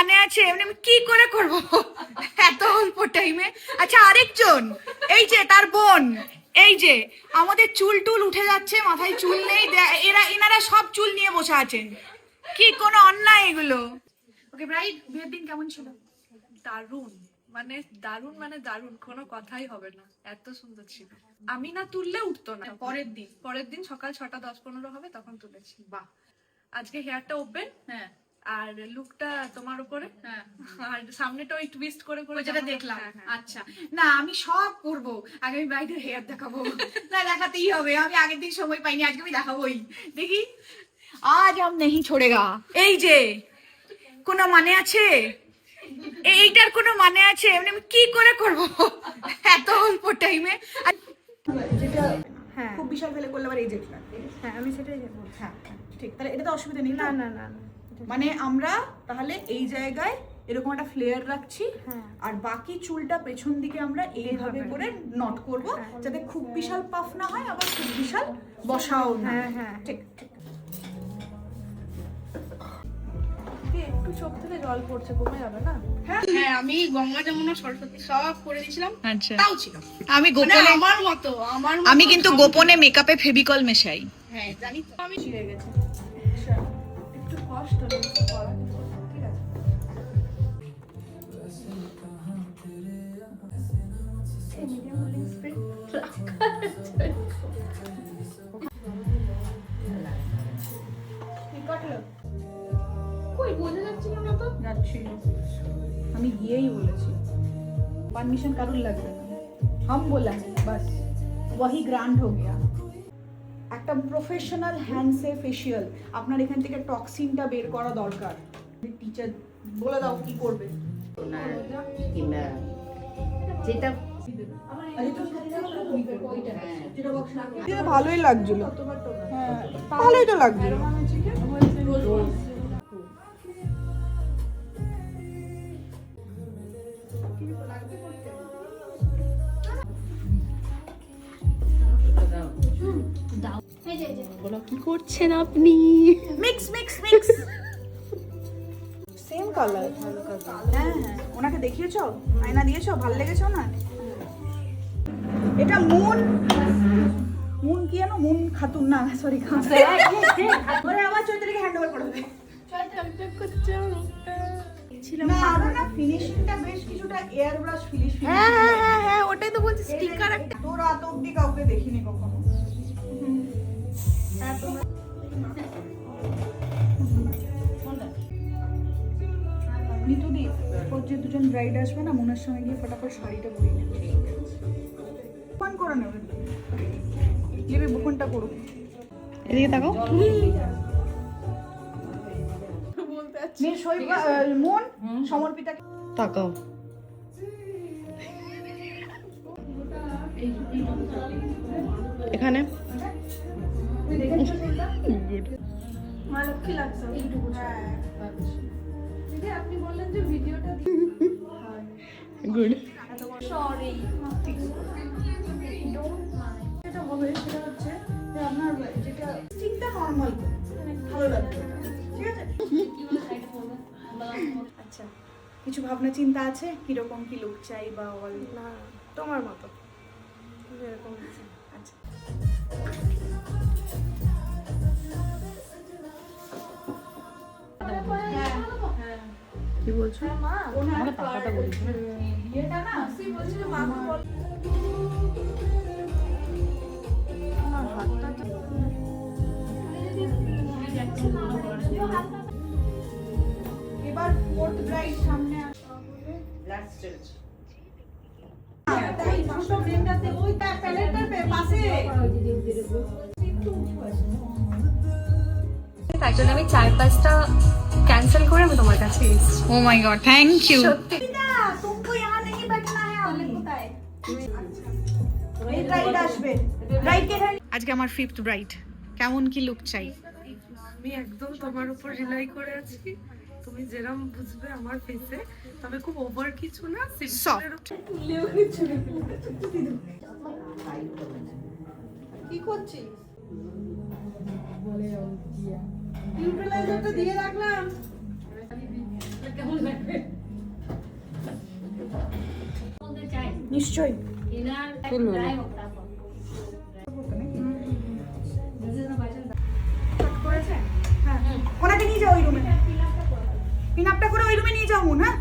মানে আছে, এমনি আমি কি করে করব এত অল্প টাইমে। আচ্ছা আরেকজন, এই যে তার বোন, এই যে আমাদের চুল টুল উঠে যাচ্ছে, মাথায় চুল নেই, এনারা সব চুল নিয়ে বসে আছেন, কি কোনো অন্যায় এগুলো। ওকে ব্রাইড, বিয়ের দিন কেমন ছিল? দারুণ, মানে দারুণ, মানে দারুণ, কোনো কথাই হবে না, এত সুন্দর ছিল। আমি না তুললে উঠতো না। পরের দিন সকাল 6টা 10-15 হবে তখন তুলেছি। বাহ। আজকে হেয়ারটা ওপেন, হ্যাঁ আর লুকটা তোমার উপরে, হ্যাঁ, আর সামনেটা ওই টুইস্ট করে করে যেটা জামা- দেখলাম। হ্যাঁ, হ্যাঁ। আচ্ছা না, আমি সব করব, আগে আমি ব্রাইডের হেয়ার দেখাবো। না দেখাতেই হবে, আমি আগের দিন সময় পাইনি, আজকে আমি দেখাবোই। দেখি আজ আম নেই ছোড়েগা। এই যে কোনো মানে আছে, এইটার কোনো মানে আছে, এমনি আমি কি করে করব এত অল্প টাইমে। যেটা হ্যাঁ খুব বিশাল ফেলে করলে আবার এই যেটা, হ্যাঁ আমি সেটাই বলছি। হ্যাঁ হ্যাঁ, ঠিক, তাহলে এটা তো অসুবিধা নেই। না না না না না মানে আমরা তাহলে এই জায়গায় এরকম একটা ফ্লেয়ার রাখছি, হ্যাঁ। আর বাকি চুলটা পেছন দিকে আমরা এইভাবে এইভাবে। করে নট করব, হ্যাঁ। যাতে খুব বিশাল পাফ না হয়, আবার খুব বিশাল বসাও না। হ্যাঁ হ্যাঁ ঠিক ঠিক। একটু চোখ থেকে জল পড়ছে, কমে যাবে না? হ্যাঁ আমি গঙ্গা যমুনা সরস্বতী সব করে দিয়েছিলাম, আচ্ছা তাও ছিল আমি মানে গোপনে, আমার মতো আমি কিন্তু গোপনে মেকআপে ফেভিকল মেশাই। হ্যাঁ জানি তো আমি ছিঁড়ে গেছে। একটু কষ্ট নেই, করা কিছু নেই, ঠিক আছে। কই বোঝা যাচ্ছিল না তো। যাচ্ছিল, আমি গিয়েই বলেছি परमिशन কারুর লাগবে না, हम बोला है बस वही ग्रांट हो गया। একটা প্রফেশনাল হ্যান্ড সে ফেশিয়াল, আপনার এখান থেকে টক্সিনটা বের করা দরকার। টিচার বলে দাও কি করবে। যেটা ভালোই লাগছিল, হ্যাঁ ভালোই তো লাগছিল। কি করছেন আপনি? Mix mix mix same colour. হ্যাঁ হ্যাঁ, ওনাকে দেখিয়েছো, আয়না দিয়েছো, ভালো লেগেছো না? এটা মুন, মুন কি জানো, মুন খাতুন না, সরি ওরে আবার চৈত্রীকে হ্যান্ড ওভার করে দেবে। না আরো না ফিনিশিংটা বেশ কিছুটা এয়ার ব্রাশ ফিনিশিং। হ্যাঁ হ্যাঁ হ্যাঁ হ্যাঁ ওটাই তো বলছি, স্টিকার একটা। তোর রাত অব্দি কাউকে দেখিনি কখনো। নিতুদি, ওর যে দুজন ব্রাইড আসবে না, মনের সঙ্গে গিয়ে ফটাফট শাড়িটা পরিয়ে নেবে, ফোন করে নেবে, লিপি বুকনটা করুক। এদিকে তাকাও। মেয়ে শৈবা মন সমর্পিতা তাকাও। এখানে মা লক্ষ্মী লাগছে এইটুকু। দিদি আপনি বললেন যে ভিডিওটা গুড। সরি, যেটা হবে সেটা হচ্ছে যে আপনার যেটা চিন্তা নর্মাল ভালো লাগবে, ঠিক আছে? আচ্ছা, কিছু ভাবনা চিন্তা আছে কিরকম কি লুক চাই বা অল? না তোমার মতো যেরকম আছে। আচ্ছা কি বলছো? ওনার টাকাটা বলছি। ইয়েটা না তুই বলছিল মাকে বল। আমার হাতটা তো এবার ফোর্থ ব্রাইড সামনে তাই জন্য আমি 4-5টা ক্যান্সেল করে আমি তোমার কাছে এসেছি। ও মাই গড, থ্যাংক ইউ। সত্যি तुमको यहाँ नहीं बैठना है, हमने কোথায় এই ব্রাইড আসবে, ব্রাইড কে আজকে আমার ফিফথ ব্রাইড, কেমন কি লুক চাই? আমি একদম তোমার উপর রিলাই করে আছি, তুমি যেরকম বুঝবে আমার ফেসে, তবে খুব ওভার কিছু না, সিম্পলের উপর তুলেও কিছু না। কি করছিস? নিউট্রালাইজারটা দিয়ে রাখলাম। নিশ্চয়ই করেছে? হ্যাঁ ওনাকে নিয়ে যাও ওই রুমে, পিন আপটা করে ওই রুমে নিয়ে যাও মন। হ্যাঁ